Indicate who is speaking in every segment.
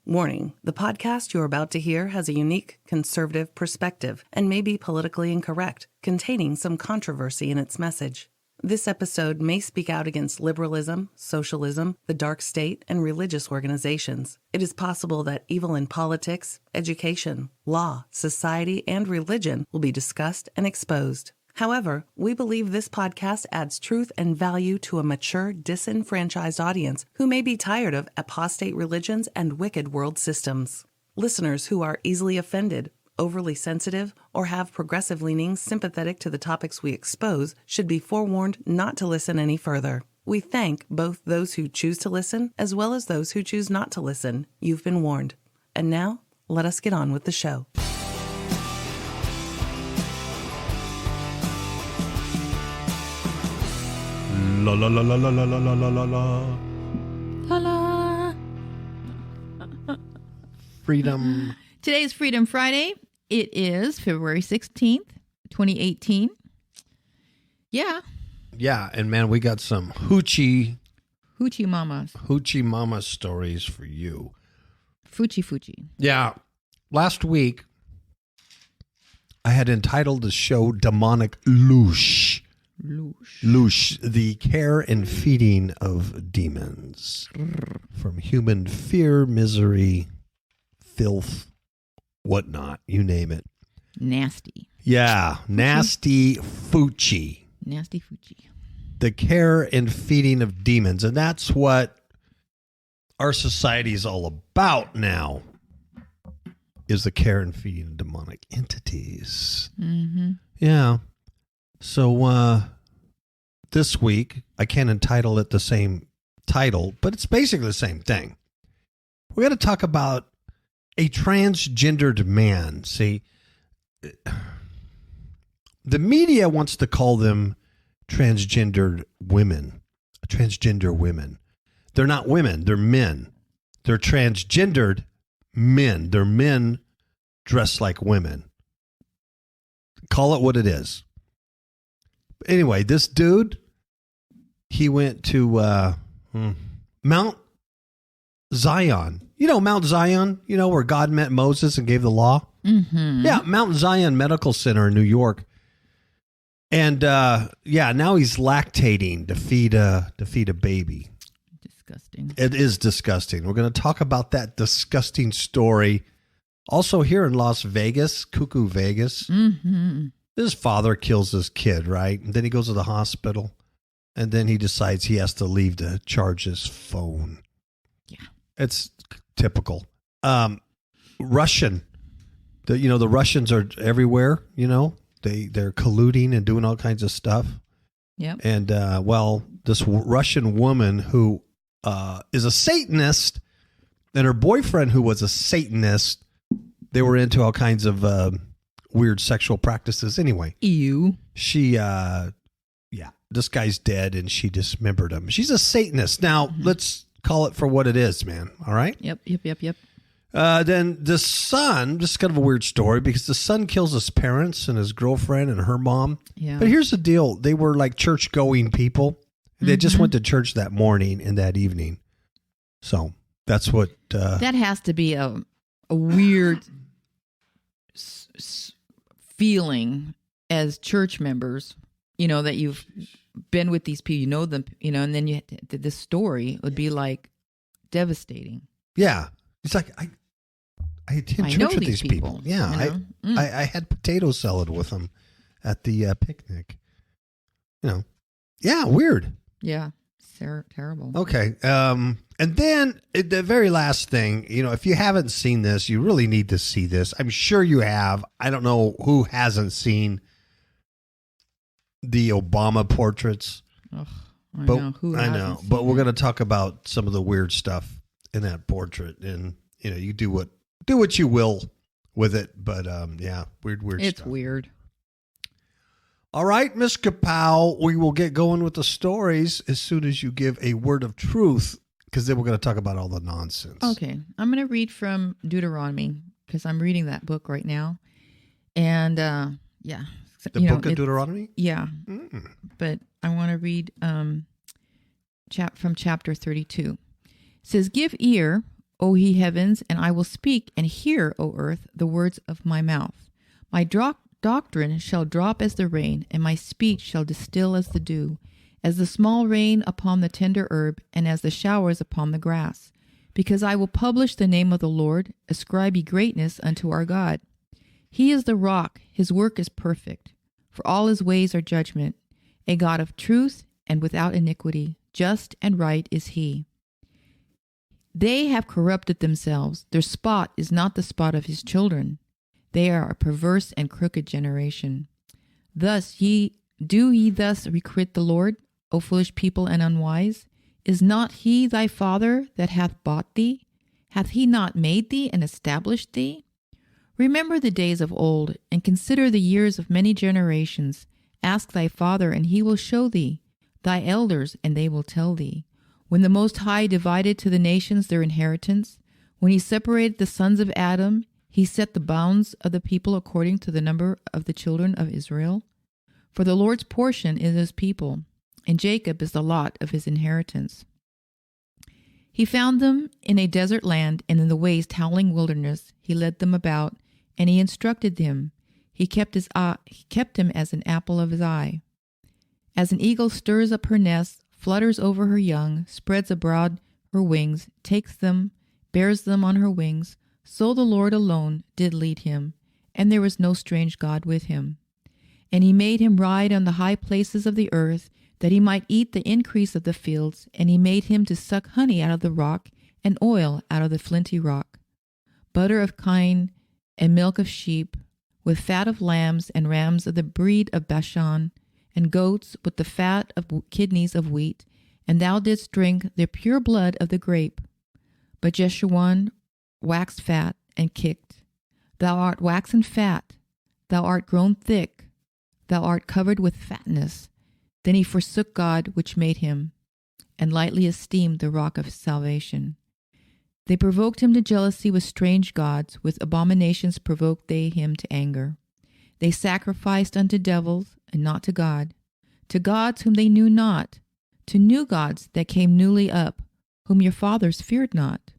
Speaker 1: Warning, the podcast you're about to hear has a unique conservative perspective and may be politically incorrect, containing some controversy in its message. This episode may speak out against liberalism, socialism, the dark state, and religious organizations. It is possible that evil in politics, education, law, society, and religion will be discussed and exposed. However, we believe this podcast adds truth and value to a mature, disenfranchised audience who may be tired of apostate religions and wicked world systems. Listeners who are easily offended, overly sensitive, or have progressive leanings sympathetic to the topics we expose should be forewarned not to listen any further. We thank both those who choose to listen as well as those who choose not to listen. You've been warned. And now, let us get on with the show.
Speaker 2: La la la la la la la la la la la.
Speaker 3: La la.
Speaker 2: Freedom.
Speaker 3: Today is Freedom Friday. It is February 16th, 2018. Yeah.
Speaker 2: Yeah, and man, we got some hoochie
Speaker 3: Mamas.
Speaker 2: stories for you.
Speaker 3: Fuchi.
Speaker 2: Yeah. Last week, I had entitled the show Demonic Loosh. Loosh, the care and feeding of demons. From human fear, misery, filth, whatnot, you name it.
Speaker 3: Nasty.
Speaker 2: Yeah, nasty Fuchi.
Speaker 3: Nasty Fuchi.
Speaker 2: The care and feeding of demons. And that's what our society is all about now, is the care and feeding of demonic entities.
Speaker 3: Mm-hmm.
Speaker 2: Yeah. So this week, I can't entitle it the same title, but it's basically the same thing. We're going to talk about a transgendered man. See, the media wants to call them transgendered women, transgender women. They're not women, they're men. They're transgendered men. They're men dressed like women. Call it what it is. Anyway, this dude, he went to Mount Zion. You know Mount Zion? You know where God met Moses and gave the law?
Speaker 3: Mm-hmm.
Speaker 2: Yeah, Mount Zion Medical Center in New York. And now he's lactating to feed a baby.
Speaker 3: Disgusting.
Speaker 2: It is disgusting. We're going to talk about that disgusting story. Also here in Las Vegas, Cuckoo Vegas.
Speaker 3: Mm-hmm.
Speaker 2: His father kills his kid, right? And then he goes to the hospital, and then he decides he has to leave to charge his phone.
Speaker 3: Yeah.
Speaker 2: It's typical. Russian. The Russians are everywhere, They're colluding and doing all kinds of stuff.
Speaker 3: Yep.
Speaker 2: And, this Russian woman who is a Satanist, and her boyfriend who was a Satanist, they were into all kinds of weird sexual practices. Anyway,
Speaker 3: Ew.
Speaker 2: she, this guy's dead, and she dismembered him. She's a Satanist. Now, let's call it for what it is, man. All right?
Speaker 3: Yep.
Speaker 2: Then the son, this is kind of a weird story, because the son kills his parents and his girlfriend and her mom.
Speaker 3: Yeah.
Speaker 2: But here's the deal. They were like church-going people. They just went to church that morning and that evening. So that's what...
Speaker 3: that has to be a weird feeling as church members, that you've been with these people, you know them, and then this story would be like devastating.
Speaker 2: Yeah. It's like, I attend church with these people. Yeah. I had potato salad with them at the picnic. Yeah, weird.
Speaker 3: Yeah. Terrible.
Speaker 2: Okay. And then the very last thing, if you haven't seen this, you really need to see this. I'm sure you have. I don't know who hasn't seen the Obama portraits.
Speaker 3: Ugh, I know.
Speaker 2: But we're going to talk about some of the weird stuff in that portrait, and you do what you will with it. But weird stuff.
Speaker 3: It's weird.
Speaker 2: All right, Miss KAPOW, we will get going with the stories as soon as you give a word of truth, because then we're going to talk about all the nonsense.
Speaker 3: Okay. I'm going to read from Deuteronomy, because I'm reading that book right now. And,
Speaker 2: The book of Deuteronomy?
Speaker 3: Yeah. But I want to read from chapter 32. It says, "Give ear, O ye heavens, and I will speak, and hear, O earth, the words of my mouth. My doctrine shall drop as the rain, and my speech shall distill as the dew, as the small rain upon the tender herb, and as the showers upon the grass. Because I will publish the name of the Lord, ascribe ye greatness unto our God. He is the rock, his work is perfect, for all his ways are judgment. A God of truth and without iniquity, just and right is he. They have corrupted themselves. Their spot is not the spot of his children. They are a perverse and crooked generation. Thus do ye thus requite the Lord, O foolish people and unwise? Is not he thy father that hath bought thee? Hath he not made thee and established thee? Remember the days of old, and consider the years of many generations. Ask thy father, and he will show thee, thy elders, and they will tell thee. When the Most High divided to the nations their inheritance, when he separated the sons of Adam, he set the bounds of the people according to the number of the children of Israel. For the Lord's portion is his people, and Jacob is the lot of his inheritance. He found them in a desert land, and in the waste howling wilderness. He led them about, and he instructed them. He kept him as an apple of his eye. As an eagle stirs up her nest, flutters over her young, spreads abroad her wings, takes them, bears them on her wings, so the Lord alone did lead him, and there was no strange God with him. And he made him ride on the high places of the earth, that he might eat the increase of the fields, and he made him to suck honey out of the rock, and oil out of the flinty rock, butter of kine, and milk of sheep, with fat of lambs and rams of the breed of Bashan, and goats with the fat of kidneys of wheat, and thou didst drink the pure blood of the grape. But Jeshurun waxed fat and kicked. Thou art waxen fat, thou art grown thick, thou art covered with fatness. Then he forsook God which made him, and lightly esteemed the rock of his salvation. They provoked him to jealousy with strange gods, with abominations provoked they him to anger. They sacrificed unto devils, and not to gods whom they knew not, to new gods that came newly up, whom your fathers feared not.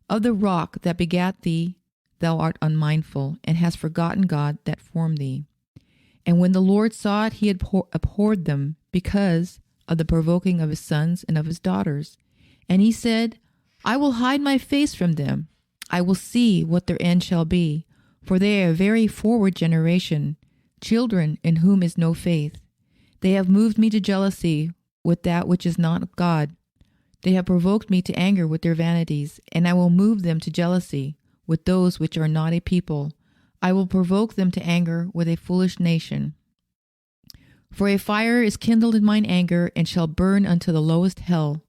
Speaker 3: Of the rock that begat thee, thou art unmindful, and hast forgotten God that formed thee. And when the Lord saw it, he abhorred them, because of the provoking of his sons and of his daughters. And he said, I will hide my face from them. I will see what their end shall be, for they are a very forward generation, children in whom is no faith. They have moved me to jealousy with that which is not God. They have provoked me to anger with their vanities, and I will move them to jealousy with those which are not a people. I will provoke them to anger with a foolish nation. For a fire is kindled in mine anger, and shall burn unto the lowest hell,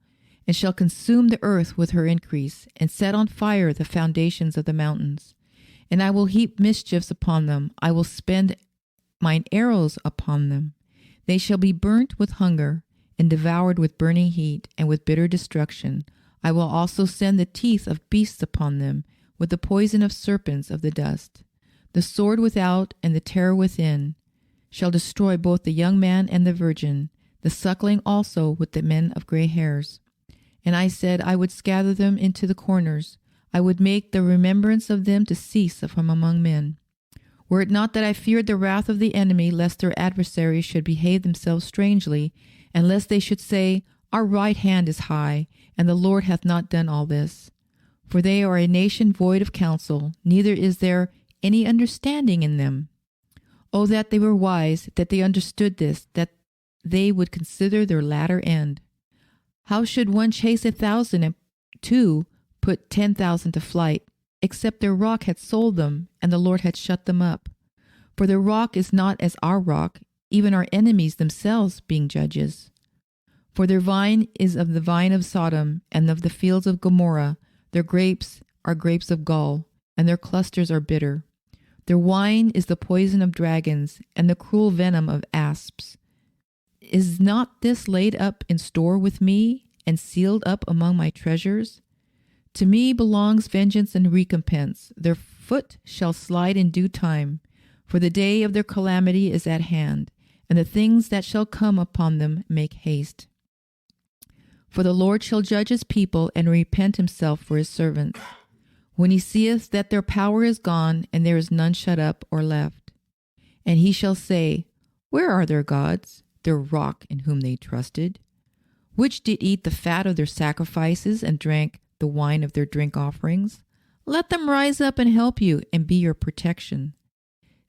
Speaker 3: and shall consume the earth with her increase, and set on fire the foundations of the mountains. And I will heap mischiefs upon them. I will spend mine arrows upon them. They shall be burnt with hunger, and devoured with burning heat, and with bitter destruction. I will also send the teeth of beasts upon them, with the poison of serpents of the dust. The sword without and the terror within shall destroy both the young man and the virgin, the suckling also with the men of gray hairs. And I said, I would scatter them into the corners. I would make the remembrance of them to cease from among men. Were it not that I feared the wrath of the enemy, lest their adversaries should behave themselves strangely, and lest they should say, Our right hand is high, and the Lord hath not done all this. For they are a nation void of counsel, neither is there any understanding in them. Oh, that they were wise, that they understood this, that they would consider their latter end. How should one chase 1,000 and two put 10,000 to flight, except their rock had sold them, and the Lord had shut them up? For their rock is not as our rock, even our enemies themselves being judges. For their vine is of the vine of Sodom, and of the fields of Gomorrah. Their grapes are grapes of gall, and their clusters are bitter. Their wine is the poison of dragons, and the cruel venom of asps. Is not this laid up in store with me, and sealed up among my treasures? To me belongs vengeance and recompense. Their foot shall slide in due time, for the day of their calamity is at hand, and the things that shall come upon them make haste. For the Lord shall judge his people and repent himself for his servants, when he seeth that their power is gone, and there is none shut up or left. And he shall say, Where are their gods, their rock in whom they trusted, which did eat the fat of their sacrifices and drank the wine of their drink offerings? Let them rise up and help you and be your protection.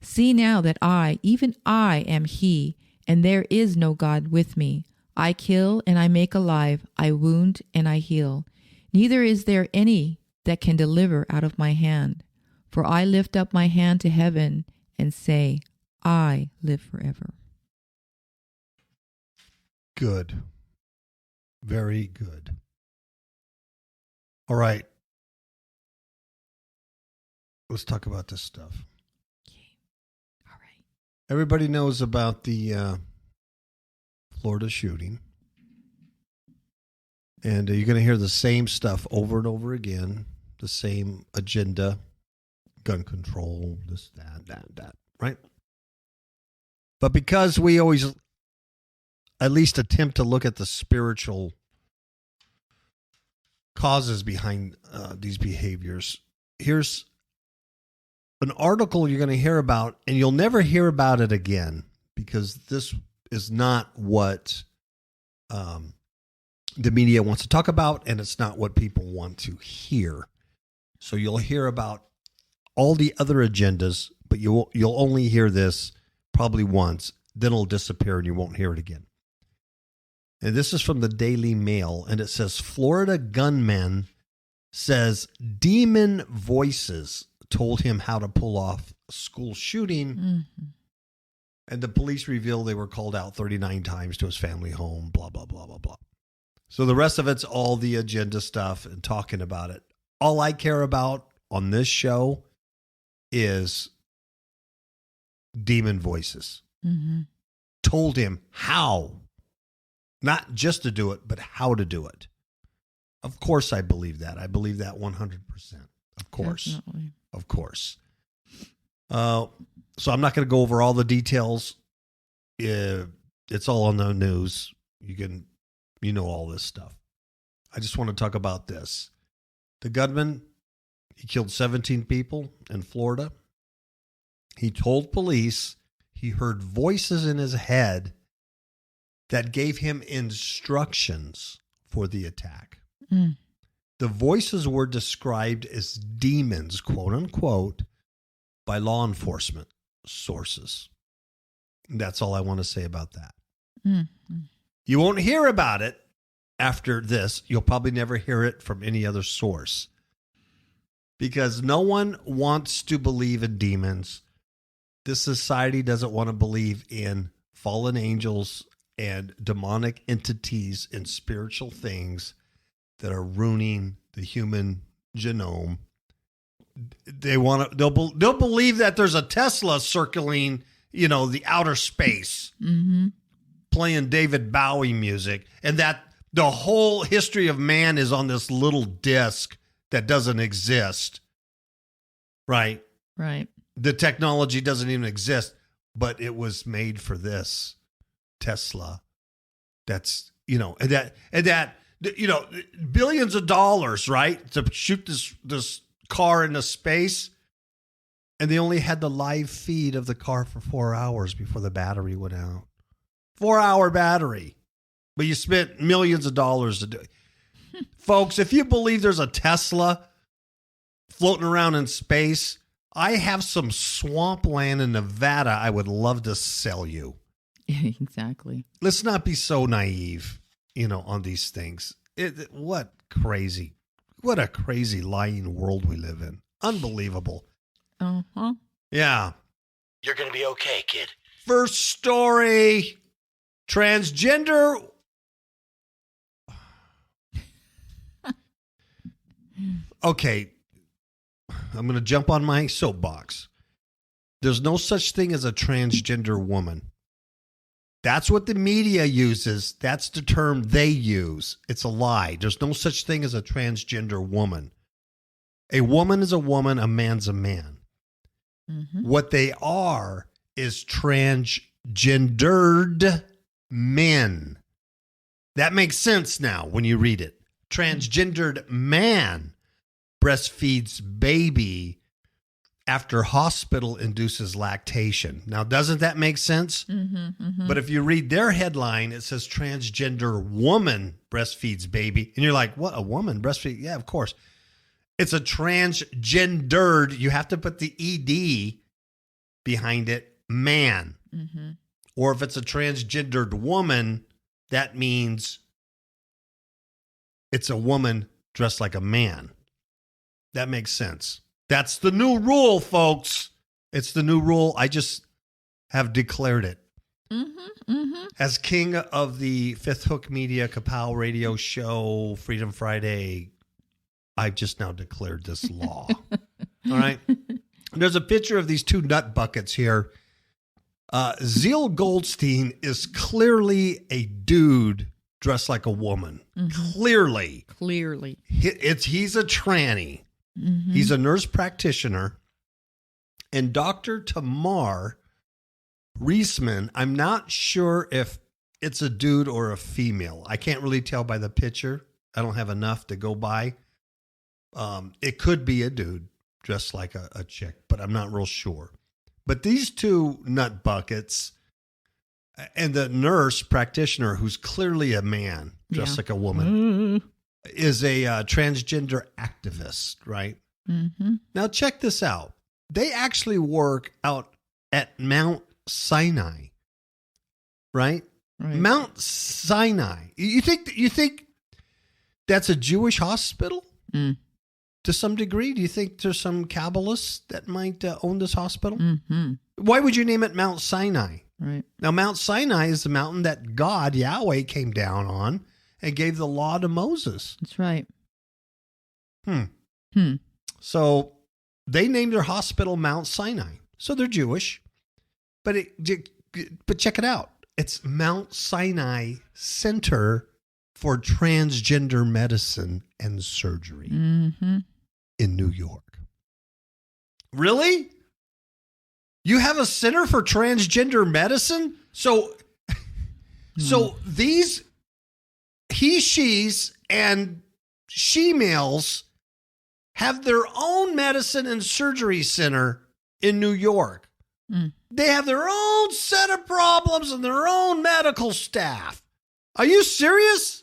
Speaker 3: See now that I, even I, am he, and there is no God with me. I kill and I make alive, I wound and I heal. Neither is there any that can deliver out of my hand. For I lift up my hand to heaven and say, I live forever.
Speaker 2: Good. Very good. All right. Let's talk about this stuff.
Speaker 3: Okay. All right.
Speaker 2: Everybody knows about the Florida shooting. And you're going to hear the same stuff over and over again. The same agenda. Gun control, this, that, right? But because we always at least attempt to look at the spiritual causes behind these behaviors, here's an article you're going to hear about, and you'll never hear about it again, because this is not what the media wants to talk about, and it's not what people want to hear. So you'll hear about all the other agendas, but you'll only hear this probably once, then it'll disappear and you won't hear it again. And this is from the Daily Mail, and it says, Florida gunman says demon voices told him how to pull off a school shooting.
Speaker 3: Mm-hmm.
Speaker 2: And the police reveal they were called out 39 times to his family home, blah, blah, blah, blah, blah. So the rest of it's all the agenda stuff and talking about it. All I care about on this show is demon voices.
Speaker 3: Mm-hmm.
Speaker 2: Told him how. Not just to do it, but how to do it. Of course I believe that. I believe that 100%. Of course.
Speaker 3: Definitely.
Speaker 2: Of course. So I'm not going to go over all the details. It's all on the news. You know all this stuff. I just want to talk about this. The gunman, he killed 17 people in Florida. He told police he heard voices in his head that gave him instructions for the attack.
Speaker 3: Mm.
Speaker 2: The voices were described as demons, quote unquote, by law enforcement sources. That's all I want to say about that.
Speaker 3: Mm-hmm.
Speaker 2: You won't hear about it after this. You'll probably never hear it from any other source, because no one wants to believe in demons. This society doesn't want to believe in fallen angels and demonic entities and spiritual things that are ruining the human genome. They'll believe that there's a Tesla circling, the outer space,
Speaker 3: Mm-hmm.
Speaker 2: playing David Bowie music, and that the whole history of man is on this little disc that doesn't exist. Right?
Speaker 3: Right.
Speaker 2: The technology doesn't even exist, but it was made for this Tesla. That's, billions of dollars, right? To shoot this car into space. And they only had the live feed of the car for 4 hours before the battery went out. 4-hour battery. But you spent millions of dollars to do it. Folks, if you believe there's a Tesla floating around in space, I have some swampland in Nevada I would love to sell you.
Speaker 3: Exactly.
Speaker 2: Let's not be so naive, on these things. What a crazy lying world we live in. Unbelievable.
Speaker 3: Uh-huh.
Speaker 2: Yeah.
Speaker 4: You're going to be okay, kid.
Speaker 2: First story. Transgender. Okay. I'm going to jump on my soapbox. There's no such thing as a transgender woman. That's what the media uses. That's the term they use. It's a lie. There's no such thing as a transgender woman. A woman is a woman. A man's a man.
Speaker 3: Mm-hmm.
Speaker 2: What they are is transgendered men. That makes sense now when you read it. Transgendered man breastfeeds baby after hospital induces lactation. Now, doesn't that make sense? But if you read their headline, it says transgender woman breastfeeds baby. And you're like, what, a woman breastfeed? Yeah, of course. It's a transgendered, you have to put the ED behind it, man. Or if it's a transgendered woman, that means it's a woman dressed like a man. That makes sense. That's the new rule, folks. It's the new rule. I just have declared it. As king of the Fifth Hook Media KAPOW radio show, Freedom Friday, I've just now declared this law. All right. There's a picture of these two nut buckets here. Zeal Goldstein is clearly a dude dressed like a woman. Clearly. He's a tranny. He's a nurse practitioner. And Dr. Tamar Reisman, I'm not sure if it's a dude or a female. I can't really tell by the picture. I don't have enough to go by. It could be a dude dressed like a chick, but I'm not real sure. But these two nut buckets and the nurse practitioner, who's clearly a man dressed like a woman, is a transgender activist, right? Now, check this out. They actually work out at Mount Sinai, right? Mount Sinai. You think that's a Jewish hospital? To some degree? Do you think there's some Kabbalists that might own this hospital? Why would you name it Mount Sinai?
Speaker 3: Right. Now,
Speaker 2: Mount Sinai is the mountain that God, Yahweh, came down on and gave the law to Moses.
Speaker 3: That's right.
Speaker 2: So they named their hospital Mount Sinai. So they're Jewish. But check it out. It's Mount Sinai Center for Transgender Medicine and Surgery in New York. Really? You have a center for transgender medicine? So these he, she's, and she-males have their own medicine and surgery center in New York. They have their own set of problems and their own medical staff. Are you serious?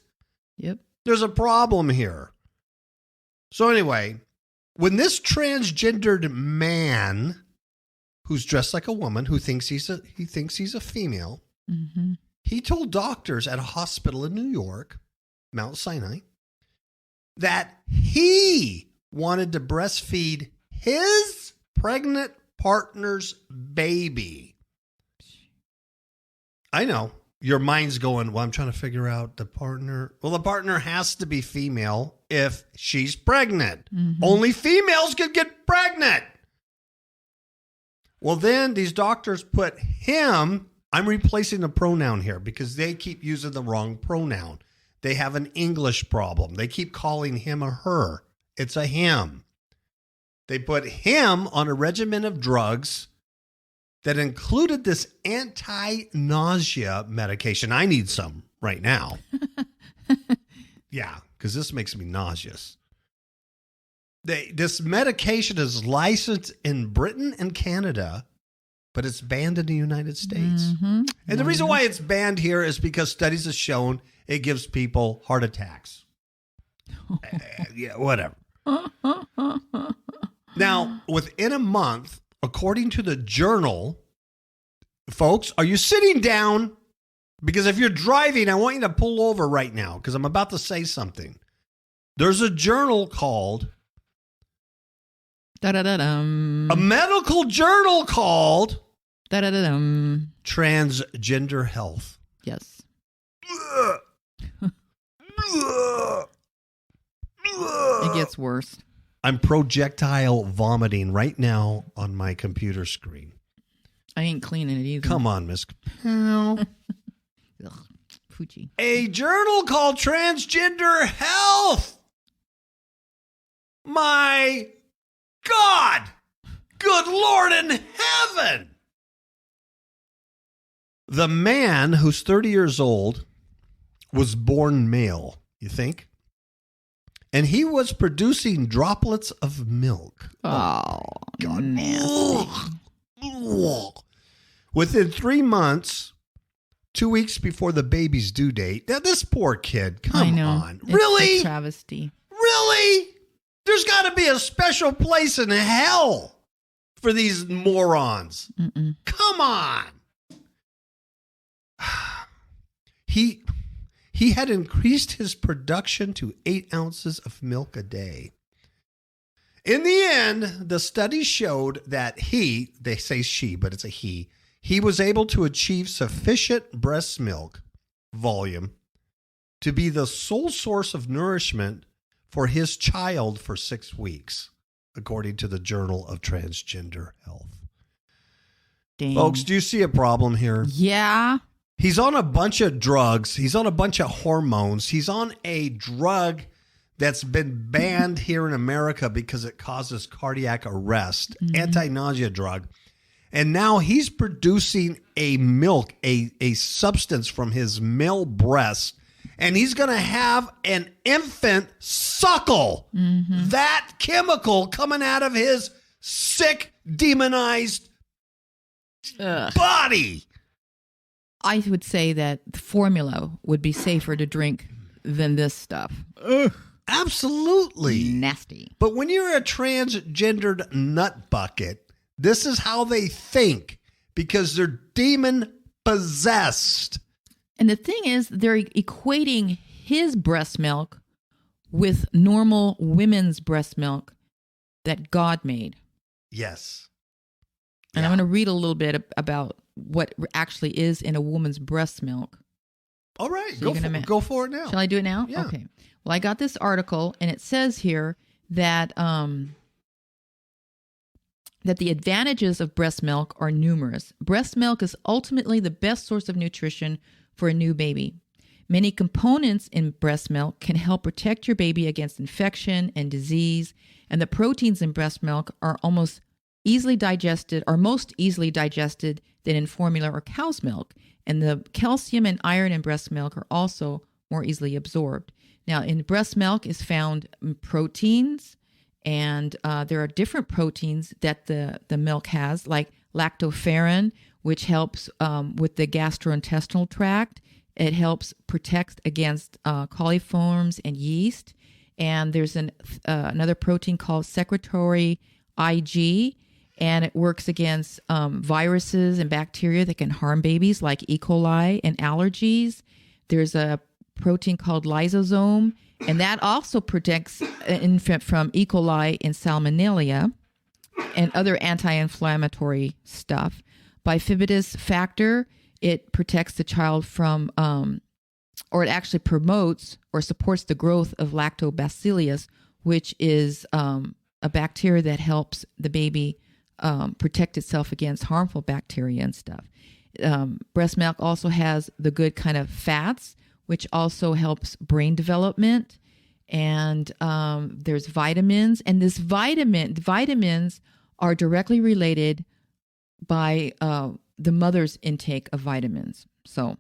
Speaker 3: Yep.
Speaker 2: There's a problem here. So anyway, when this transgendered man who's dressed like a woman, who thinks he's a female, he told doctors at a hospital in New York, Mount Sinai, that he wanted to breastfeed his pregnant partner's baby. I know. Your mind's going, well, I'm trying to figure out the partner. Well, the partner has to be female if she's pregnant. Only females can get pregnant. Well, then these doctors put him, I'm replacing the pronoun here because they keep using the wrong pronoun. They have an English problem. They keep calling him a her. It's a him. They put him on a regimen of drugs that included this anti-nausea medication. I need some right now. Yeah, because this makes me nauseous. This medication is licensed in Britain and Canada, but it's banned in the United States. And the reason why it's banned here is because studies have shown it gives people heart attacks. Yeah, whatever. Now, within a month, according to the journal, folks, are you sitting down? Because if you're driving, I want you to pull over right now because I'm about to say something. There's a journal called, a medical journal called Transgender Health.
Speaker 3: Yes. It gets worse.
Speaker 2: I'm projectile vomiting right now on my computer screen.
Speaker 3: I ain't cleaning it either.
Speaker 2: Come on, Miss KAPOW.
Speaker 3: Fuji.
Speaker 2: A journal called Transgender Health. My God. Good Lord in heaven. The man who's 30 years old was born male, you think? And he was producing droplets of milk.
Speaker 3: Oh,
Speaker 2: God.
Speaker 3: nasty.
Speaker 2: Ugh. Within 3 months, 2 weeks before the baby's due date. Now, this poor kid,
Speaker 3: I
Speaker 2: come
Speaker 3: know.
Speaker 2: on.
Speaker 3: It's
Speaker 2: Really?
Speaker 3: a travesty.
Speaker 2: Really? There's got to be a special place in hell for these morons.
Speaker 3: Mm-mm.
Speaker 2: Come on. He had increased his production to 8 ounces of milk a day. In the end, the study showed that they say she, but it's a he was able to achieve sufficient breast milk volume to be the sole source of nourishment for his child for 6 weeks, according to the Journal of Transgender Health.
Speaker 3: Dang.
Speaker 2: Folks, do you see a problem here?
Speaker 3: Yeah.
Speaker 2: He's on a bunch of drugs. He's on a bunch of hormones. He's on a drug that's been banned here in America because it causes cardiac arrest, anti-nausea drug. And now he's producing a milk, a substance from his male breast, and he's going to have an infant suckle that chemical coming out of his sick, demonized body.
Speaker 3: I would say that formula would be safer to drink than this stuff.
Speaker 2: Ugh. Absolutely.
Speaker 3: Nasty.
Speaker 2: But when you're a transgendered nut bucket, this is how they think because they're demon possessed.
Speaker 3: And the thing is, they're equating his breast milk with normal women's breast milk that God made.
Speaker 2: Yes.
Speaker 3: And I'm going to read a little bit about what actually is in a woman's breast milk.
Speaker 2: All right.
Speaker 3: So
Speaker 2: Go for it now.
Speaker 3: Shall I do it now?
Speaker 2: Yeah.
Speaker 3: Okay. Well, I got this article, and it says here that that the advantages of breast milk are numerous. Breast milk is ultimately the best source of nutrition for a new baby. Many components in breast milk can help protect your baby against infection and disease, and the proteins in breast milk are most easily digested than in formula or cow's milk. And the calcium and iron in breast milk are also more easily absorbed. Now, in breast milk is found proteins, and there are different proteins that the milk has, like lactoferrin, which helps with the gastrointestinal tract. It helps protect against coliforms and yeast. And there's another protein called secretory IG, and it works against viruses and bacteria that can harm babies, like E. coli and allergies. There's a protein called lysosome, and that also protects an infant from E. coli and salmonella and other anti-inflammatory stuff. Bifidus factor, it protects the child from, or it actually promotes or supports the growth of lactobacillus, which is a bacteria that helps the baby protect itself against harmful bacteria and stuff. Breast milk also has the good kind of fats, which also helps brain development. And there's vitamins. And vitamins are directly related by the mother's intake of vitamins. So,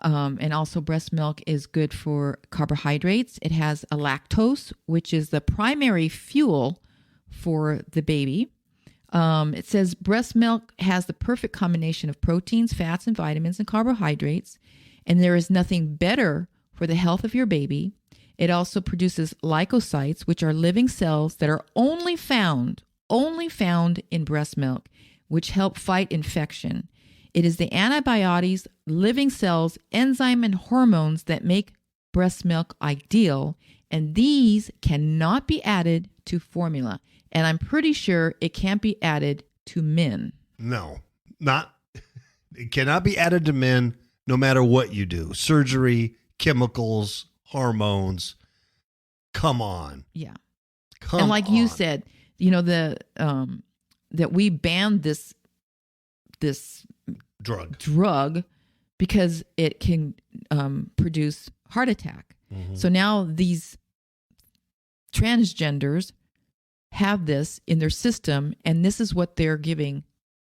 Speaker 3: and also breast milk is good for carbohydrates. It has a lactose, which is the primary fuel for the baby. It says breast milk has the perfect combination of proteins, fats, and vitamins and carbohydrates, and there is nothing better for the health of your baby. It also produces leukocytes, which are living cells that are only found in breast milk, which help fight infection. It is the antibodies, living cells, enzyme, and hormones that make breast milk ideal, and these cannot be added to formula. And I'm pretty sure it can't be added to men.
Speaker 2: No, it cannot be added to men no matter what you do. Surgery, chemicals, hormones. Come on.
Speaker 3: Yeah.
Speaker 2: Come
Speaker 3: and like
Speaker 2: on.
Speaker 3: you said, that we banned this drug because it can produce heart attack.
Speaker 2: Mm-hmm.
Speaker 3: So now these transgenders have this in their system, and this is what they're giving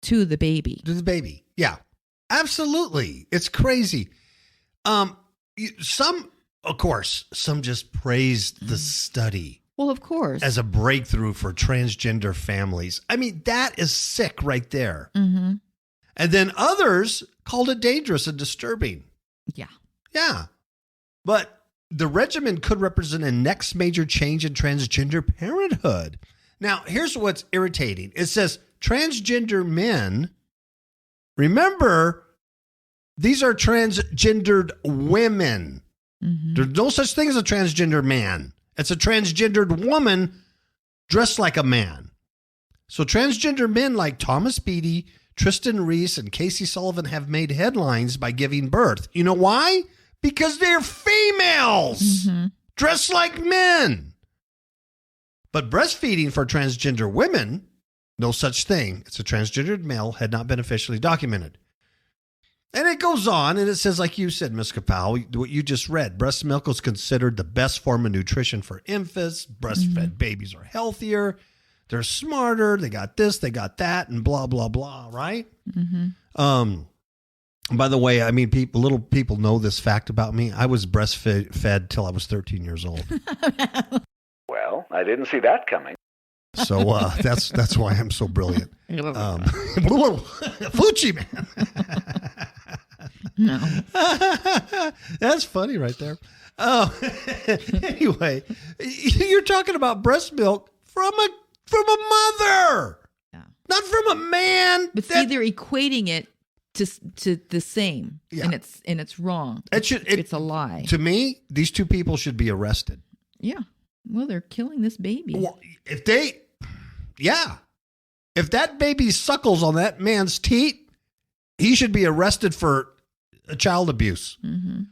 Speaker 3: to the baby.
Speaker 2: To the baby. Yeah, absolutely. It's crazy. of course, some just praised the study
Speaker 3: Well, of course.
Speaker 2: as a breakthrough for transgender families. I mean, that is sick right there.
Speaker 3: Mm-hmm.
Speaker 2: And then others called it dangerous and disturbing.
Speaker 3: Yeah.
Speaker 2: Yeah. But the regimen could represent a next major change in transgender parenthood. Now, here's what's irritating. It says transgender men, remember, these are transgendered women.
Speaker 3: Mm-hmm.
Speaker 2: There's no such thing as a transgender man. It's a transgendered woman dressed like a man. So transgender men like Thomas Beatty, Tristan Reese, and Casey Sullivan have made headlines by giving birth. You know why? Because they're females dressed like men. But breastfeeding for transgender women, no such thing. It's a transgendered male, had not been officially documented. And it goes on, and it says, like you said, Ms. KAPOW, what you just read, breast milk is considered the best form of nutrition for infants. Breastfed babies are healthier. They're smarter. They got this, they got that, and blah, blah, blah, right? By the way, I mean, little people know this fact about me. I was breastfed till I was 13 years old.
Speaker 5: Well, I didn't see that coming.
Speaker 2: So that's why I'm so brilliant. Fucci, man.
Speaker 3: No.
Speaker 2: That's funny right there. Oh, anyway, you're talking about breast milk from a mother, not from a man.
Speaker 3: But see, they're equating it to the same, and it's wrong. It's a lie.
Speaker 2: To me, these two people should be arrested.
Speaker 3: Yeah. Well, they're killing this baby.
Speaker 2: Well, if that baby suckles on that man's teat, he should be arrested for child abuse. Mm-hmm.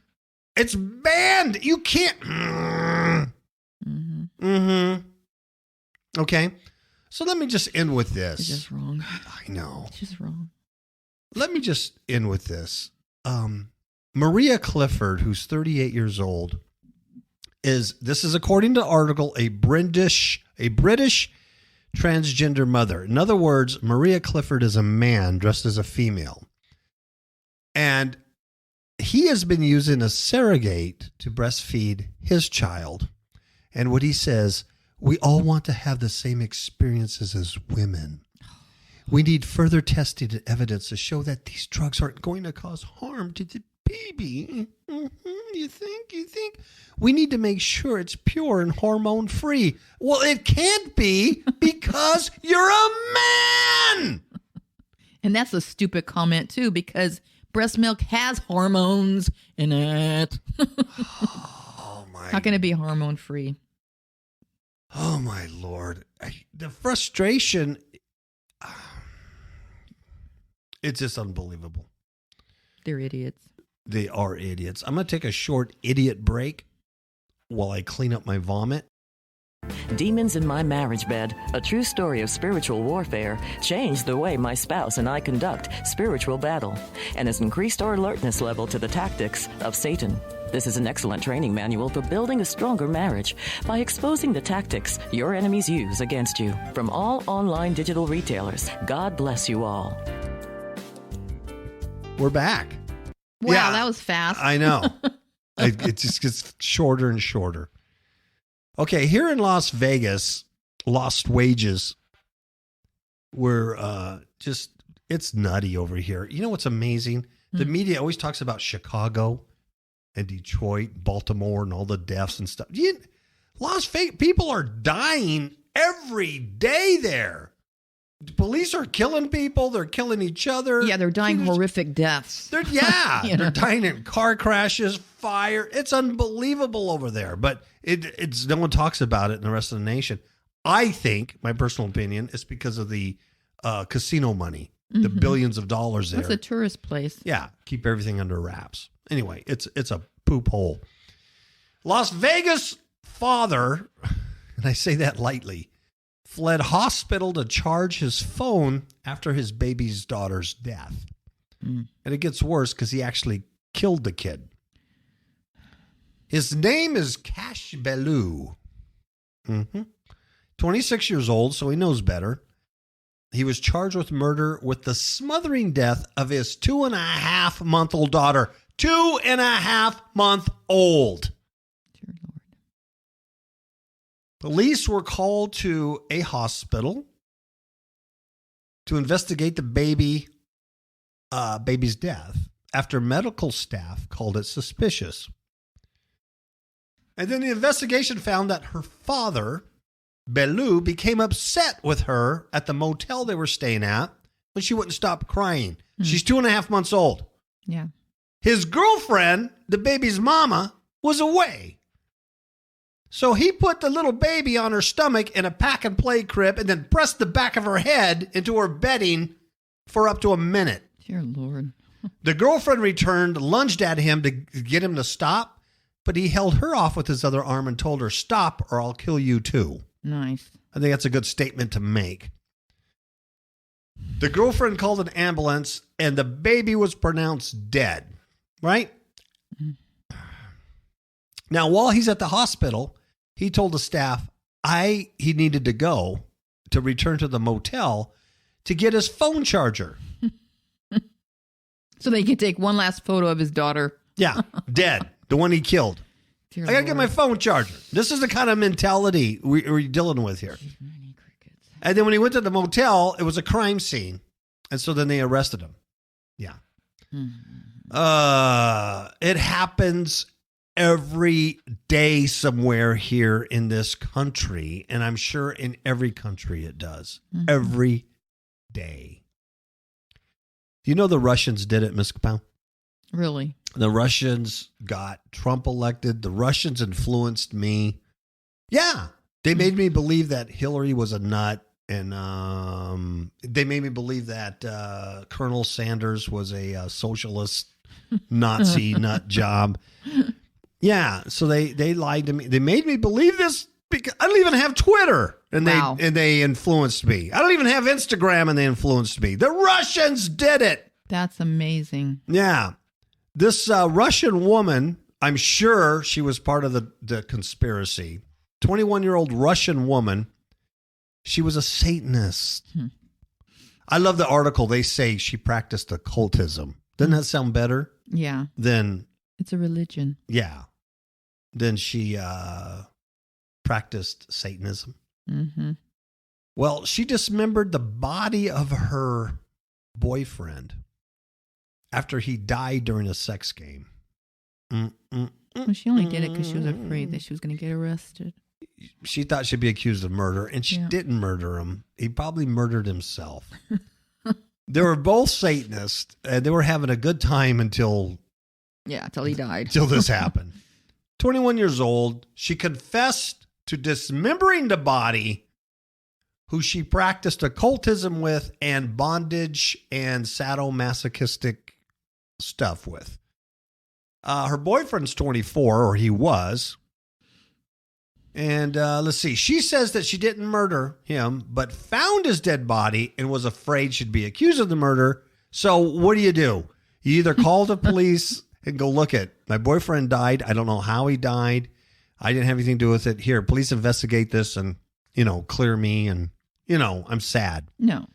Speaker 2: It's banned. You can't. Okay. So let me just end with this.
Speaker 3: It's just wrong.
Speaker 2: I know.
Speaker 3: It's just wrong.
Speaker 2: Let me just end with this. Maria Clifford, who's 38 years old, this is according to the article, a British transgender mother. In other words, Maria Clifford is a man dressed as a female. And he has been using a surrogate to breastfeed his child. And what he says, we all want to have the same experiences as women. We need further testing and evidence to show that these drugs aren't going to cause harm to the baby. You think? We need to make sure it's pure and hormone-free. Well, it can't be because you're a man.
Speaker 3: And that's a stupid comment, too, because breast milk has hormones in it.
Speaker 2: Oh, my.
Speaker 3: How can it be hormone-free?
Speaker 2: Oh, my Lord. The frustration, it's just unbelievable.
Speaker 3: They're idiots.
Speaker 2: They are idiots. I'm going to take a short idiot break while I clean up my vomit.
Speaker 6: Demons in My Marriage Bed, a true story of spiritual warfare, changed the way my spouse and I conduct spiritual battle and has increased our alertness level to the tactics of Satan. This is an excellent training manual for building a stronger marriage by exposing the tactics your enemies use against you from all online digital retailers. God bless you all.
Speaker 2: We're back.
Speaker 3: Wow, that was fast.
Speaker 2: I know. It just gets shorter and shorter. Okay, here in Las Vegas, lost wages were it's nutty over here. You know what's amazing? The media always talks about Chicago and Detroit, Baltimore, and all the deaths and stuff. Las Vegas, people are dying every day there. The police are killing people. They're killing each other.
Speaker 3: Yeah, they're dying horrific deaths.
Speaker 2: They're dying in car crashes, fire. It's unbelievable over there. But it's no one talks about it in the rest of the nation. I think, my personal opinion, is because of the casino money, the billions of dollars there.
Speaker 3: It's a tourist place.
Speaker 2: Yeah, keep everything under wraps. Anyway, it's a poop hole. Las Vegas father, and I say that lightly, fled hospital to charge his phone after his baby's daughter's death. And it gets worse because he actually killed the kid. His name is Cash Bellew. 26 years old, so he knows better. He was charged with murder with the smothering death of his 2.5-month-old daughter. 2.5-month-old.
Speaker 3: Dear Lord.
Speaker 2: Police were called to a hospital to investigate the baby's death after medical staff called it suspicious. And then the investigation found that her father, Belou, became upset with her at the motel they were staying at when she wouldn't stop crying. She's 2.5 months old.
Speaker 3: Yeah.
Speaker 2: His girlfriend, the baby's mama, was away. So he put the little baby on her stomach in a pack-and-play crib and then pressed the back of her head into her bedding for up to a minute.
Speaker 3: Dear Lord.
Speaker 2: The girlfriend returned, lunged at him to get him to stop, but he held her off with his other arm and told her, "Stop or I'll kill you too."
Speaker 3: Nice.
Speaker 2: I think that's a good statement to make. The girlfriend called an ambulance and the baby was pronounced dead, right? Now, while he's at the hospital, he told the staff he needed to go to return to the motel to get his phone charger.
Speaker 3: So they could take one last photo of his daughter.
Speaker 2: Yeah, dead. The one he killed.
Speaker 3: Dear
Speaker 2: I got to get my
Speaker 3: Lord.
Speaker 2: phone charger. This is the kind of mentality we're dealing with here. And then when he went to the motel, it was a crime scene. And so then they arrested him. Yeah. It happens every day somewhere here in this country. And I'm sure in every country it does. Every day. Do you know the Russians did it, Ms. KAPOW?
Speaker 3: Really?
Speaker 2: The Russians got Trump elected. The Russians influenced me. Yeah. They made me believe that Hillary was a nut. And they made me believe that Colonel Sanders was a socialist Nazi nut job. Yeah. So they lied to me. They made me believe this because I don't even have Twitter. And
Speaker 3: Wow.
Speaker 2: they influenced me. I don't even have Instagram and they influenced me. The Russians did it.
Speaker 3: That's amazing.
Speaker 2: Yeah. This Russian woman, I'm sure she was part of the conspiracy. 21-year-old Russian woman. She was a Satanist. I love the article. They say she practiced occultism. Doesn't that sound better
Speaker 3: Yeah.
Speaker 2: than,
Speaker 3: It's a religion.
Speaker 2: yeah, than she practiced Satanism?
Speaker 3: Mm-hmm.
Speaker 2: Well, she dismembered the body of her boyfriend after he died during a sex game.
Speaker 3: Well, she only did it because she was afraid that she was going to get arrested.
Speaker 2: She thought she'd be accused of murder, and she didn't murder him. He probably murdered himself. They were both Satanists, and they were having a good time until
Speaker 3: he died.
Speaker 2: Until this happened. 21 years old, she confessed to dismembering the body who she practiced occultism with and bondage and sadomasochistic stuff with. Her boyfriend's 24, or he was. And let's see. She says that she didn't murder him, but found his dead body and was afraid she'd be accused of the murder. So what do? You either call the police and go, look it, my boyfriend died. I don't know how he died. I didn't have anything to do with it. Here, police investigate this and, clear me. And, I'm sad.
Speaker 3: No.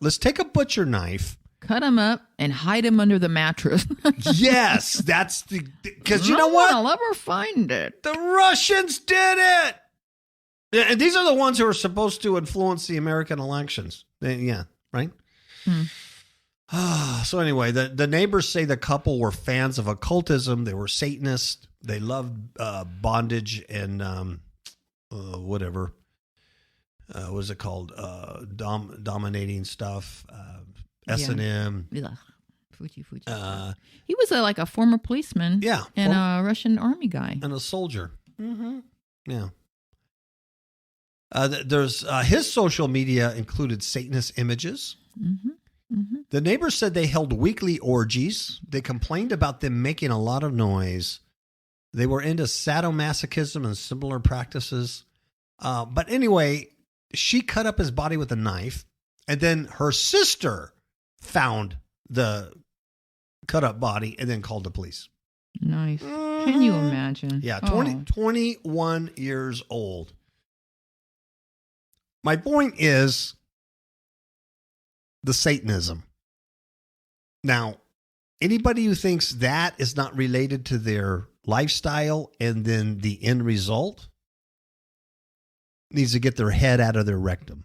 Speaker 2: Let's take a butcher knife.
Speaker 3: Cut him up and hide him under the mattress.
Speaker 2: Yes, that's because you know what?
Speaker 3: I'll ever find it.
Speaker 2: The Russians did it. Yeah, and these are the ones who are supposed to influence the American elections. Yeah, right? So anyway, the neighbors say the couple were fans of occultism. They were Satanists. They loved bondage and whatever. What is it called? Dominating stuff. S&M.
Speaker 3: Yeah. Fuji. He was like a former policeman.
Speaker 2: Yeah.
Speaker 3: And a Russian army guy.
Speaker 2: And a soldier. Mm-hmm. Yeah. There's his social media included Satanist images.
Speaker 3: Mm-hmm. Mm-hmm.
Speaker 2: The neighbors said they held weekly orgies. They complained about them making a lot of noise. They were into sadomasochism and similar practices. But anyway, she cut up his body with a knife, and then her sister found the cut up body and then called the police.
Speaker 3: Nice. Can you imagine?
Speaker 2: Yeah, 21 years old. My point is the Satanism. Now, Anybody who thinks that is not related to their lifestyle and then the end result needs to get their head out of their rectum.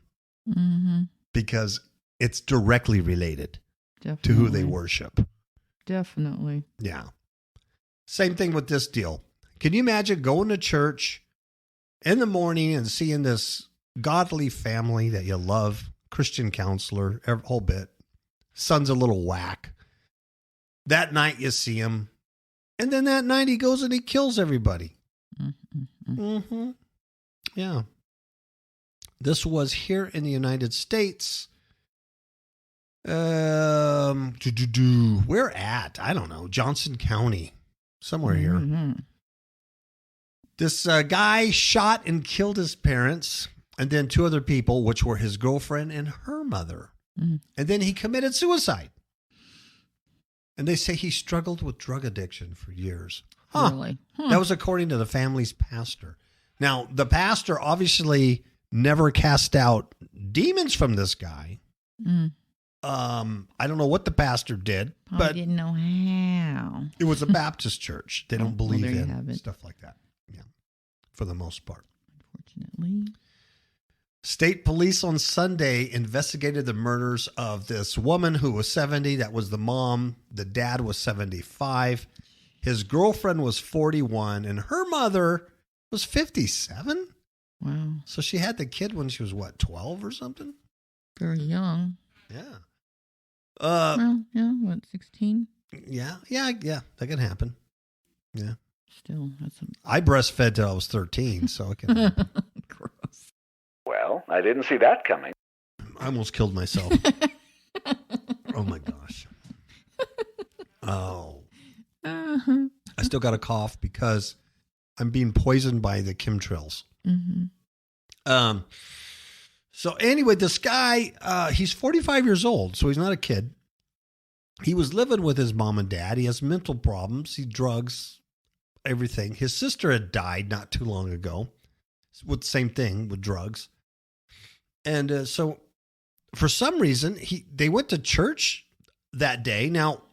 Speaker 2: Because it's directly related to who they worship.
Speaker 3: Definitely.
Speaker 2: Yeah. Same thing with this deal. Can you imagine going to church in the morning and seeing this godly family that you love, Christian counselor, whole bit, son's a little whack. That night you see him, and then that night he goes and he kills everybody. Yeah. This was here in the United States. Where at? I don't know. Johnson County. Somewhere here. This guy shot and killed his parents and then two other people, which were his girlfriend and her mother. And then he committed suicide. And they say he struggled with drug addiction for years.
Speaker 3: Really?
Speaker 2: That was according to the family's pastor. Now, the pastor obviously never cast out demons from this guy. I don't know what the pastor did, but
Speaker 3: I didn't know how.
Speaker 2: It was a Baptist church. They don't believe in
Speaker 3: stuff
Speaker 2: like that. Yeah, for the most part.
Speaker 3: Unfortunately.
Speaker 2: State police on Sunday investigated the murders of this woman who was 70. That was the mom. The dad was 75. His girlfriend was 41, and her mother was 57.
Speaker 3: Wow.
Speaker 2: So she had the kid when she was, 12 or something?
Speaker 3: Very young.
Speaker 2: Yeah.
Speaker 3: 16?
Speaker 2: Yeah, that can happen. Yeah.
Speaker 3: Still,
Speaker 2: I breastfed till I was 13, so it can happen.
Speaker 3: Gross.
Speaker 5: Well, I didn't see that coming.
Speaker 2: I almost killed myself. Oh my gosh. Oh. I still got a cough because I'm being poisoned by the chemtrails. So anyway, this guy, he's 45 years old, so he's not a kid. He was living with his mom and dad. He has mental problems. He drugs, everything. His sister had died not too long ago with the same thing, with drugs. And so for some reason, they went to church that day. Now,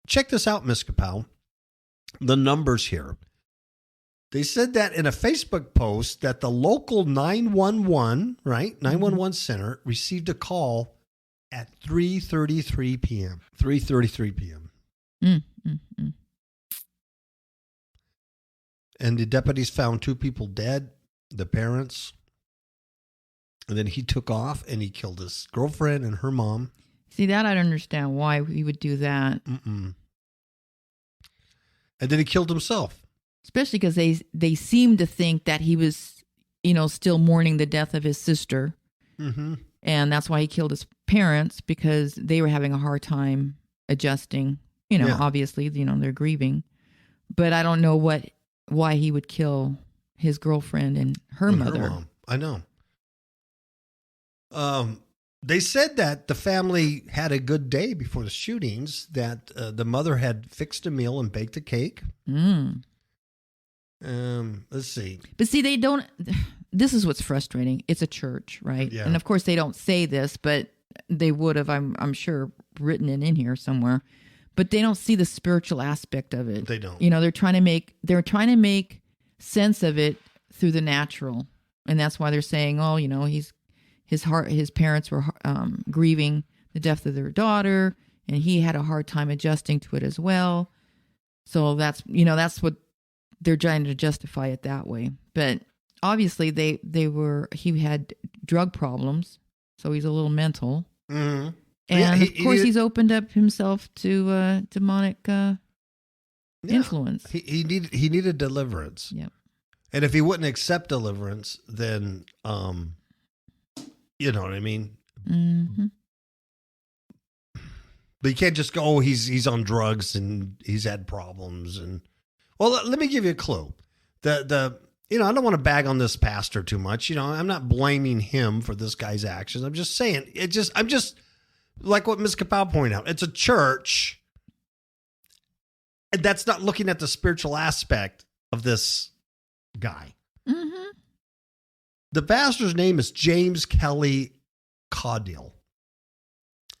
Speaker 2: check this out, Miss KAPOW. The numbers here. They said that in a Facebook post that the local 911, right, 911 center received a call at 3:33 p.m. 3:33 p.m. And the deputies found two people dead, the parents. And then he took off and he killed his girlfriend and her mom.
Speaker 3: See, that I don't understand why he would do that.
Speaker 2: And then he killed himself.
Speaker 3: Especially because they seem to think that he was, still mourning the death of his sister. And that's why he killed his parents, because they were having a hard time adjusting. Obviously, they're grieving. But I don't know why he would kill his girlfriend and her mother.
Speaker 2: Her mom. I know. They said that the family had a good day before the shootings, that the mother had fixed a meal and baked a cake. Let's see.
Speaker 3: But see, they don't. This is what's frustrating. It's a church, right?
Speaker 2: Yeah.
Speaker 3: And of course, they don't say this, but they would have, I'm sure, written it in here somewhere. But they don't see the spiritual aspect of it.
Speaker 2: They don't.
Speaker 3: They're trying to make sense of it through the natural, and that's why they're saying, his parents were grieving the death of their daughter, and he had a hard time adjusting to it as well. So that's what they're trying to justify it that way. But obviously he had drug problems, so he's a little mental. And of course he's opened up himself to demonic influence.
Speaker 2: He needed deliverance.
Speaker 3: Yep.
Speaker 2: And if he wouldn't accept deliverance, then you know what I mean? But you can't just go, he's on drugs and he's had problems. And well, let me give you a clue. I don't want to bag on this pastor too much. I'm not blaming him for this guy's actions. I'm just saying I'm just like what Ms. KAPOW pointed out. It's a church, and that's not looking at the spiritual aspect of this guy. The pastor's name is James Kelly Caudill.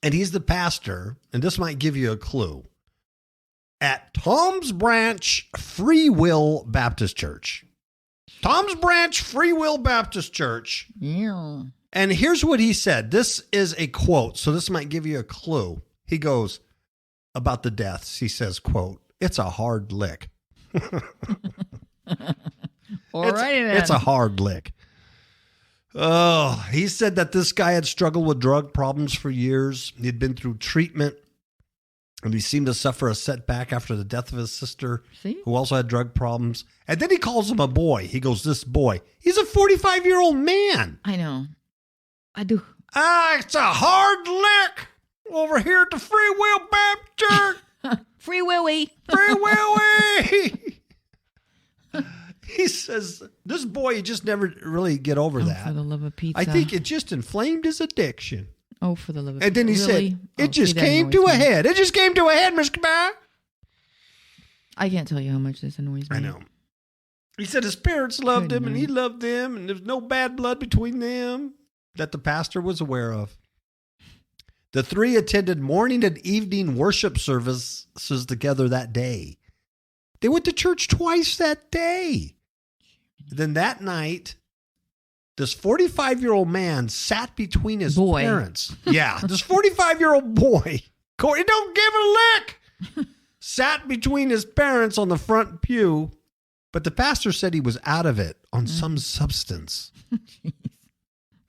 Speaker 2: And he's the pastor, and this might give you a clue. at Tom's Branch Free Will Baptist Church. Tom's Branch Free Will Baptist Church.
Speaker 3: Yeah.
Speaker 2: And here's what he said. This is a quote, so this might give you a clue. He goes about the deaths. He says, quote, "It's a hard lick."
Speaker 3: All righty then.
Speaker 2: It's a hard lick. Oh, he said that this guy had struggled with drug problems for years. He'd been through treatment, and he seemed to suffer a setback after the death of his sister, who also had drug problems. And then he calls him a boy. He goes, "This boy." He's a 45-year-old man.
Speaker 3: I know. I do.
Speaker 2: It's a hard lick over here at the Free Will Baptist Church.
Speaker 3: Free Willy.
Speaker 2: Free Willy. He says, this boy, he just never really get over that.
Speaker 3: For the love of pizza.
Speaker 2: I think it just inflamed his addiction.
Speaker 3: Oh, for the love of pizza.
Speaker 2: And then he
Speaker 3: really?
Speaker 2: said, it just came to a head. It just came to a head, Mr. Bear.
Speaker 3: I can't tell you how much this annoys me.
Speaker 2: I know. He said his parents loved him and he loved them, and there's no bad blood between them that the pastor was aware of. The three attended morning and evening worship services together that day. They went to church twice that day. Then that night, this 45-year-old man sat between his parents. Yeah, this 45-year-old boy, Corey, don't give a lick, sat between his parents on the front pew, but the pastor said he was out of it on some substance.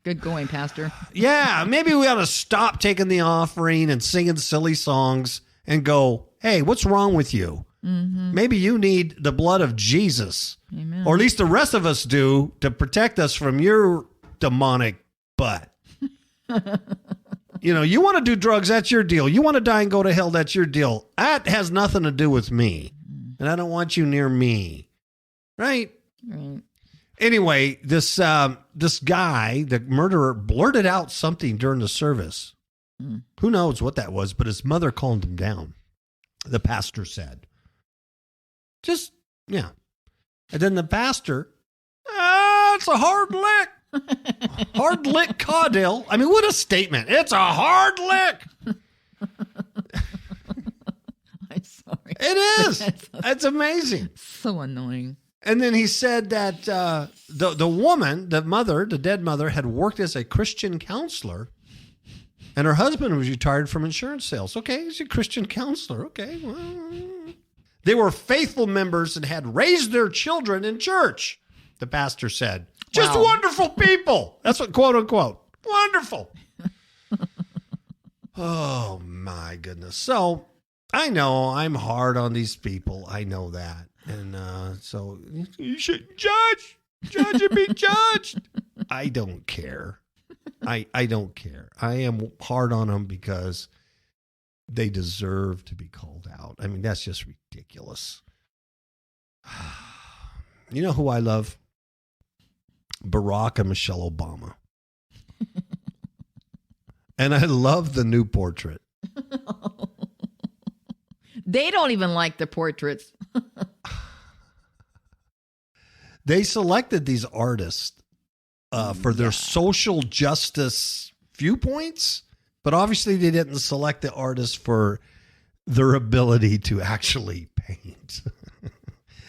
Speaker 3: Good going, Pastor.
Speaker 2: Yeah, maybe we ought to stop taking the offering and singing silly songs and go, hey, what's wrong with you? Mm-hmm. Maybe you need the blood of Jesus.
Speaker 3: Amen.
Speaker 2: Or at least the rest of us do, to protect us from your demonic butt. You want to do drugs, that's your deal. You want to die and go to hell, that's your deal. That has nothing to do with me. And I don't want you near me. Right?
Speaker 3: Right.
Speaker 2: Anyway, this guy, the murderer, blurted out something during the service. Who knows what that was, but his mother calmed him down, the pastor said. Yeah. And then the pastor, it's a hard lick. Hard lick Caudale. I mean, what a statement. It's a hard lick.
Speaker 3: I'm sorry.
Speaker 2: It is. It's amazing.
Speaker 3: So annoying.
Speaker 2: And then he said that the woman, the mother, the dead mother, had worked as a Christian counselor, and her husband was retired from insurance sales. Okay, he's a Christian counselor. Okay. Well, they were faithful members and had raised their children in church, the pastor said. Just wonderful people. That's what, quote unquote, wonderful. Oh, my goodness. So I know I'm hard on these people. I know that. And so you should judge and be judged. I don't care. I don't care. I am hard on them because they deserve to be called out. I mean, that's just ridiculous. You know who I love? Barack and Michelle Obama. And I love the new portrait.
Speaker 3: They don't even like the portraits.
Speaker 2: They selected these artists for their social justice viewpoints, but obviously they didn't select the artists for their ability to actually paint.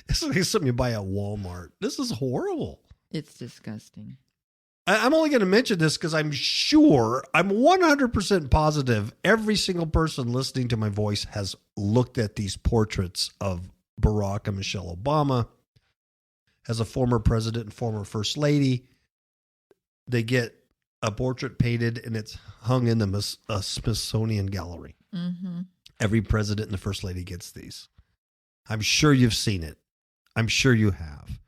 Speaker 2: It's like something you buy at Walmart. This is horrible.
Speaker 3: It's disgusting.
Speaker 2: I'm only going to mention this because I'm 100% positive every single person listening to my voice has looked at these portraits of Barack and Michelle Obama. As a former president and former first lady, they get a portrait painted and it's hung in the Smithsonian Gallery. Mm-hmm. Every president and the first lady gets these. I'm sure you've seen it. I'm sure you have.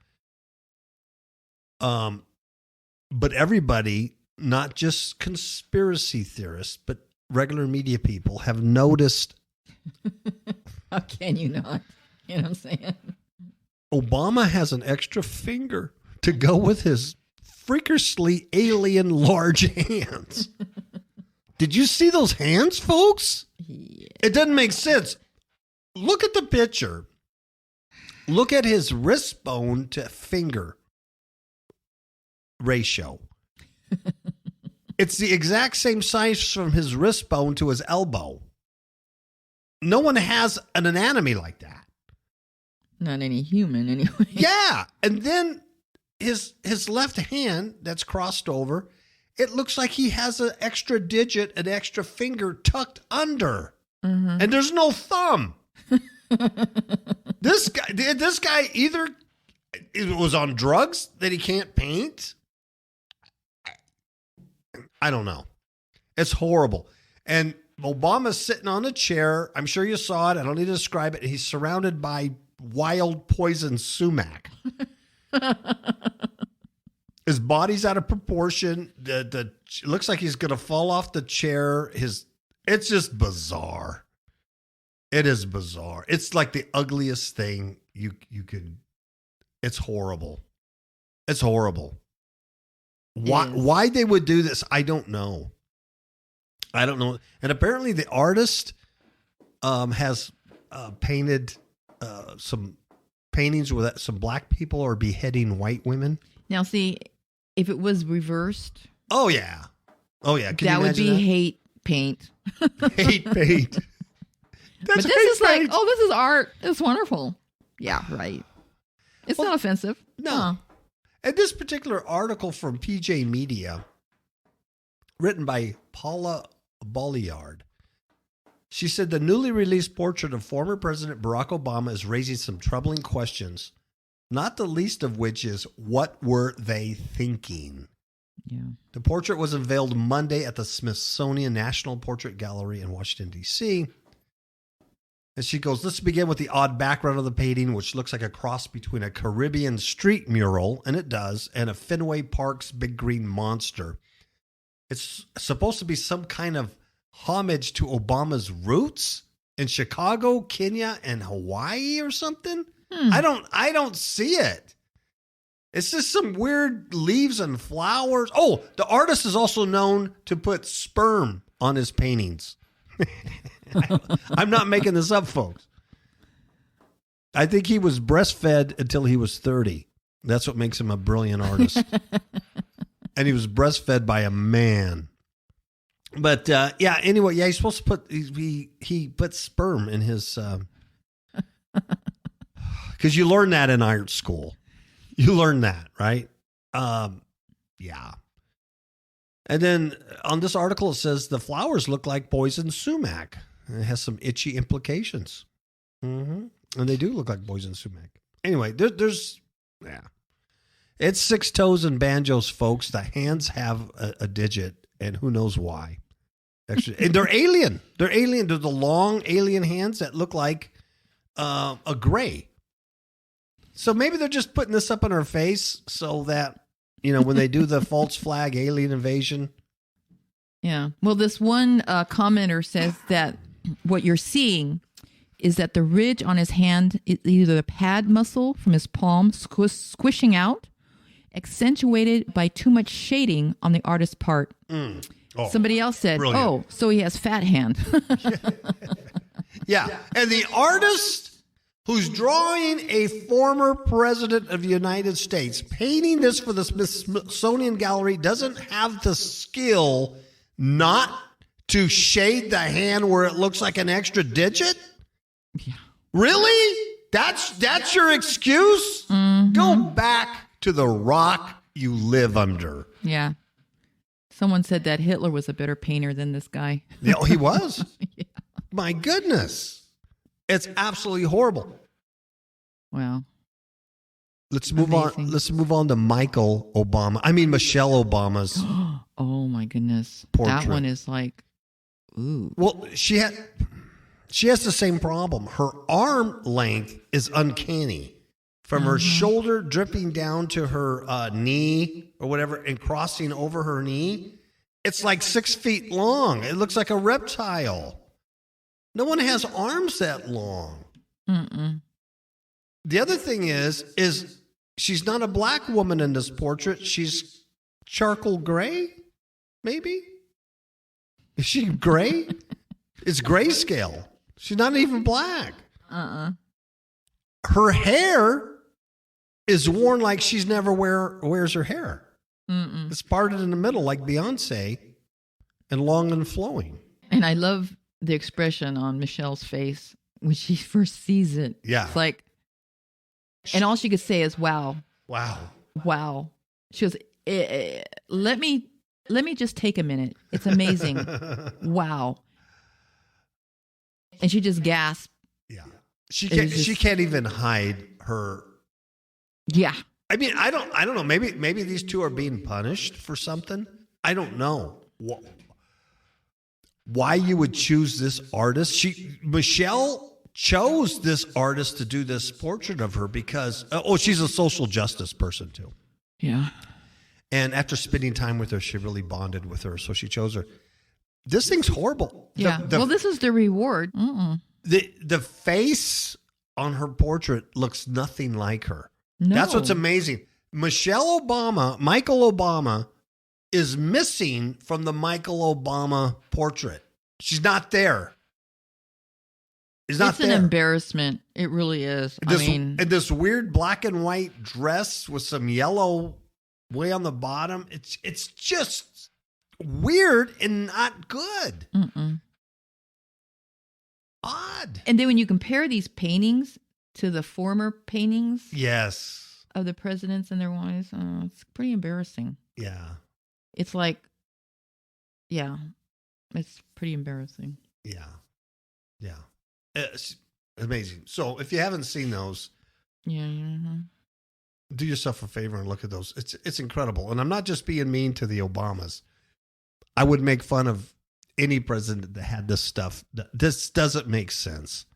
Speaker 2: But everybody, not just conspiracy theorists, but regular media people have noticed.
Speaker 3: How can you not? You know what I'm saying?
Speaker 2: Obama has an extra finger to go with his freakishly alien large hands. Did you see those hands, folks? Yeah. It doesn't make sense. Look at the picture. Look at his wrist bone to finger ratio. It's the exact same size from his wrist bone to his elbow. No one has an anatomy like that.
Speaker 3: Not any human, anyway.
Speaker 2: Yeah. And then his left hand that's crossed over, it looks like he has an extra digit, an extra finger tucked under. Mm-hmm. And there's no thumb. This guy either was on drugs that he can't paint. I don't know. It's horrible. And Obama's sitting on a chair. I'm sure you saw it. I don't need to describe it. He's surrounded by wild poison sumac. His body's out of proportion. It looks like he's going to fall off the chair. It's just bizarre. It is bizarre. It's like the ugliest thing you could. It's horrible. It's horrible. Why they would do this, I don't know. And apparently the artist has painted some paintings where some black people are beheading white women.
Speaker 3: Now, see, if it was reversed.
Speaker 2: Oh, yeah.
Speaker 3: That would be hate paint.
Speaker 2: Hate paint.
Speaker 3: But this is like, oh, this is art. It's wonderful. Yeah, right. It's not offensive.
Speaker 2: No. And this particular article from PJ Media, written by Paula Bolliard, she said the newly released portrait of former President Barack Obama is raising some troubling questions, not the least of which is, what were they thinking?
Speaker 3: Yeah.
Speaker 2: The portrait was unveiled Monday at the Smithsonian National Portrait Gallery in Washington, D.C., and she goes, let's begin with the odd background of the painting, which looks like a cross between a Caribbean street mural, and it does, and a Fenway Park's big green monster. It's supposed to be some kind of homage to Obama's roots in Chicago, Kenya, and Hawaii or something. I don't see it. It's just some weird leaves and flowers. Oh, the artist is also known to put sperm on his paintings. I'm not making this up, folks. I think he was breastfed until he was 30. That's what makes him a brilliant artist. And he was breastfed by a man. But anyway, he's supposed to put he put sperm in his because you learn that in art school. You learn that, right? Yeah. And then on this article, it says the flowers look like poison sumac. And it has some itchy implications. Mm-hmm. And they do look like poison sumac. Anyway, there's it's 6 toes and banjos, folks. The hands have a digit, and who knows why. Actually, and they're alien. They're alien. They're the long alien hands that look like a gray. So maybe they're just putting this up on our face so that, when they do the false flag alien invasion.
Speaker 3: Yeah. Well, this one commenter says that what you're seeing is that the ridge on his hand is either the pad muscle from his palm squishing out, accentuated by too much shading on the artist's part. Oh, somebody else said, brilliant. So he has fat hand.
Speaker 2: Yeah. And the artist who's drawing a former president of the United States, painting this for the Smithsonian Gallery, doesn't have the skill not to shade the hand where it looks like an extra digit?
Speaker 3: Yeah.
Speaker 2: Really? That's your excuse? Mm-hmm. Go back to the rock you live under.
Speaker 3: Yeah. Someone said that Hitler was a better painter than this guy.
Speaker 2: Yeah, he was?
Speaker 3: Yeah.
Speaker 2: My goodness. It's absolutely horrible.
Speaker 3: Well,
Speaker 2: let's move on. Let's move on to Michelle Obama's.
Speaker 3: Oh my goodness.
Speaker 2: Portrait.
Speaker 3: That one is like, ooh.
Speaker 2: Well, she has the same problem. Her arm length is uncanny. From her shoulder dripping down to her knee or whatever and crossing over her knee. It's like 6 feet long. It looks like a reptile. No one has arms that long.
Speaker 3: Mm-mm.
Speaker 2: The other thing is she's not a black woman in this portrait. She's charcoal gray, maybe? Is she gray? It's grayscale. She's not even black. Her hair is worn like she's never wears her hair. Mm-mm. It's parted in the middle like Beyonce and long and flowing.
Speaker 3: And I love the expression on Michelle's face when she first sees it.
Speaker 2: Yeah.
Speaker 3: It's like, and all she could say is, wow.
Speaker 2: Wow.
Speaker 3: Wow. She goes, let me just take a minute. It's amazing. Wow. And she just gasped.
Speaker 2: Yeah. She can't even hide her.
Speaker 3: Yeah.
Speaker 2: I mean, I don't know. Maybe these two are being punished for something. I don't know why you would choose this artist. Michelle chose this artist to do this portrait of her because she's a social justice person too.
Speaker 3: Yeah.
Speaker 2: And after spending time with her, she really bonded with her, so she chose her. This thing's horrible.
Speaker 3: Yeah. Well, this is the reward.
Speaker 2: The face on her portrait looks nothing like her.
Speaker 3: No.
Speaker 2: That's what's amazing. Michelle Obama, Michael Obama, is missing from the Michael Obama portrait. She's not there. It's not there.
Speaker 3: It's an embarrassment. It really is.
Speaker 2: And this weird black and white dress with some yellow way on the bottom. It's just weird and not good. Odd.
Speaker 3: And then when you compare these paintings to the former paintings,
Speaker 2: yes,
Speaker 3: of the presidents and their wives, it's pretty embarrassing.
Speaker 2: Yeah.
Speaker 3: It's like, yeah, it's pretty embarrassing.
Speaker 2: Yeah. Yeah. It's amazing. So if you haven't seen those, do yourself a favor and look at those. It's incredible. And I'm not just being mean to the Obamas. I would make fun of any president that had this stuff. This doesn't make sense.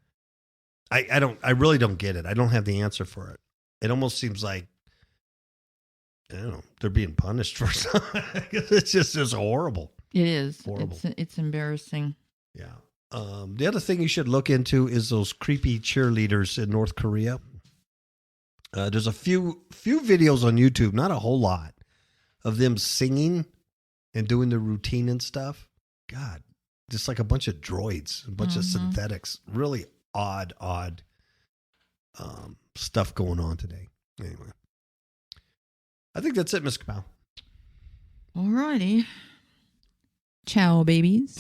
Speaker 2: I really don't get it. I don't have the answer for it. It almost seems like, I don't know, they're being punished for something. It's horrible.
Speaker 3: It is.
Speaker 2: Horrible.
Speaker 3: It's embarrassing.
Speaker 2: Yeah. The other thing you should look into is those creepy cheerleaders in North Korea. There's a few videos on YouTube, not a whole lot, of them singing and doing the routine and stuff. God, just like a bunch of droids, a bunch of synthetics. Really odd stuff going on today. Anyway, I think that's it, Miss KAPOW.
Speaker 3: All righty. Ciao, babies.